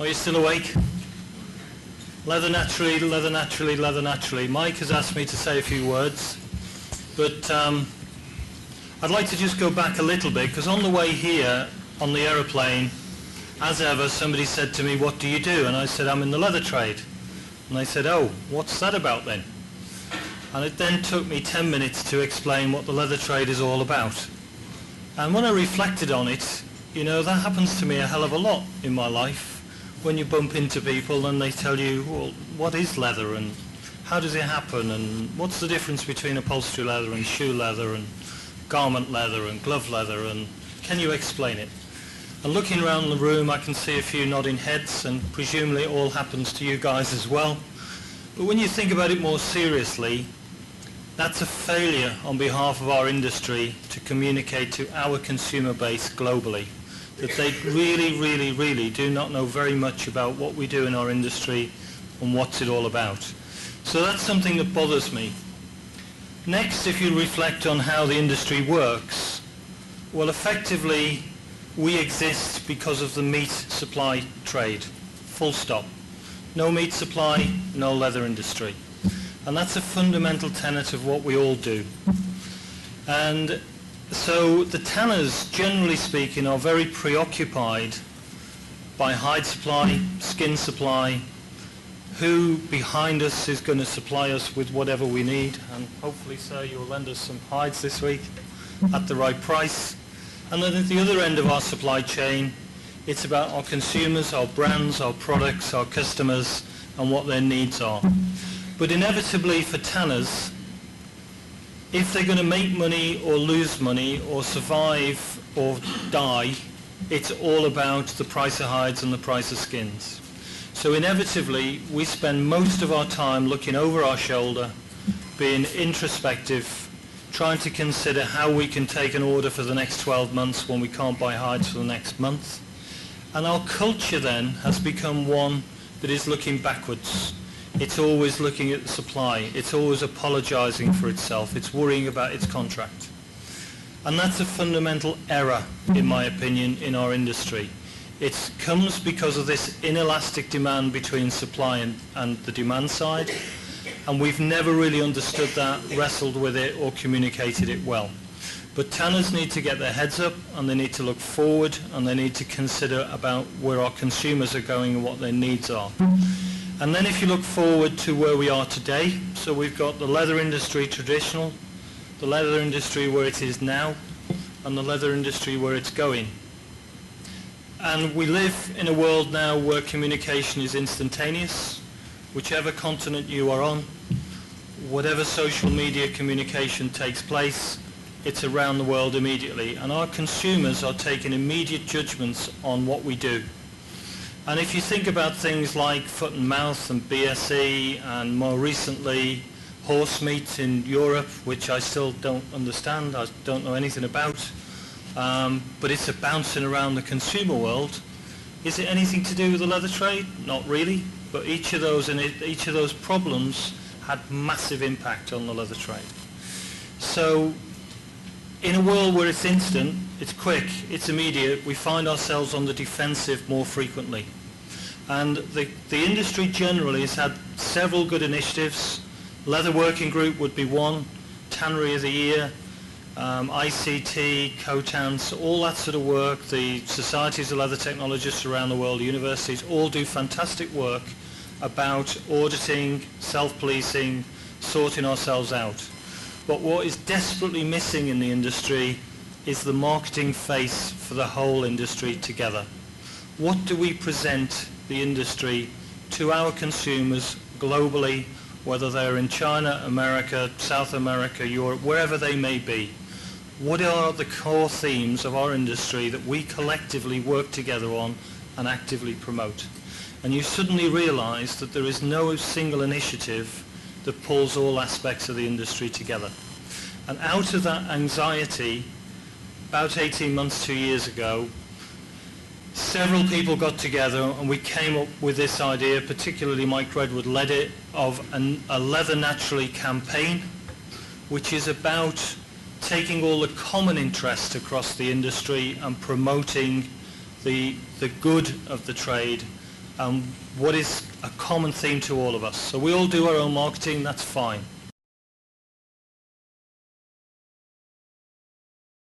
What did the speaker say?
Are you still awake? Leather naturally, leather naturally, leather naturally. Mike has asked me to say a few words, but I'd like to just go back a little bit, because on the way here, on the aeroplane, as ever, somebody said to me, "What do you do?" And I said, "I'm in the leather trade." And they said, "Oh, what's that about then?" And it then took me 10 minutes to explain what the leather trade is all about. And when I reflected on it, you know, that happens to me a hell of a lot in my life. When you bump into people and they tell you, well, what is leather and how does it happen and what's the difference between upholstery leather and shoe leather and garment leather and glove leather, and can you explain it? And looking around the room, I can see a few nodding heads, and presumably it all happens to you guys as well. But when you think about it more seriously, that's a failure on behalf of our industry to communicate to our consumer base globally, that they really do not know very much about what we do in our industry and what's it all about. So that's something that bothers me. Next, if you reflect on how the industry works, well, effectively, we exist because of the meat supply trade, full stop. No meat supply, no leather industry. And that's a fundamental tenet of what we all do. And so the tanners, generally speaking, are very preoccupied by hide supply, skin supply, who behind us is going to supply us with whatever we need. And hopefully, sir, you'll lend us some hides this week at the right price. And then at the other end of our supply chain, it's about our consumers, our brands, our products, our customers, and what their needs are. But inevitably for tanners, if they're going to make money or lose money or survive or die, it's all about the price of hides and the price of skins. So inevitably, we spend most of our time looking over our shoulder, being introspective, trying to consider how we can take an order for the next 12 months when we can't buy hides for the next month. And our culture then has become one that is looking backwards. It's always looking at the supply. It's always apologizing for itself. It's worrying about its contract. And that's a fundamental error, in my opinion, in our industry. It comes because of this inelastic demand between supply and the demand side. And we've never really understood that, wrestled with it, or communicated it well. But tanners need to get their heads up, and they need to look forward, and they need to consider about where our consumers are going and what their needs are. And then if you look forward to where we are today, so we've got the leather industry traditional, the leather industry where it is now, and the leather industry where it's going. And we live in a world now where communication is instantaneous. Whichever continent you are on, whatever social media communication takes place, it's around the world immediately. And our consumers are taking immediate judgments on what we do. And if you think about things like foot and mouth and BSE and more recently horse meat in Europe, which I still don't understand, I don't know anything about, but it's a bouncing around the consumer world. Is it anything to do with the leather trade? Not really, but each of those problems had massive impact on the leather trade. So in a world where it's instant, it's quick, it's immediate, we find ourselves on the defensive more frequently. And the industry generally has had several good initiatives. Leather Working Group would be one, Tannery of the Year, ICT, COTANS, all that sort of work. The societies of leather technologists around the world, universities, all do fantastic work about auditing, self-policing, sorting ourselves out. But what is desperately missing in the industry is the marketing face for the whole industry together. What do we present the industry to our consumers globally, whether they're in China, America, South America, Europe, wherever they may be? What are the core themes of our industry that we collectively work together on and actively promote? And you suddenly realize that there is no single initiative that pulls all aspects of the industry together. And out of that anxiety, about 18 months, 2 years ago, several people got together and we came up with this idea, particularly Mike Redwood led it, of a Leather Naturally campaign, which is about taking all the common interests across the industry and promoting the good of the trade what is a common theme to all of us. So we all do our own marketing, that's fine.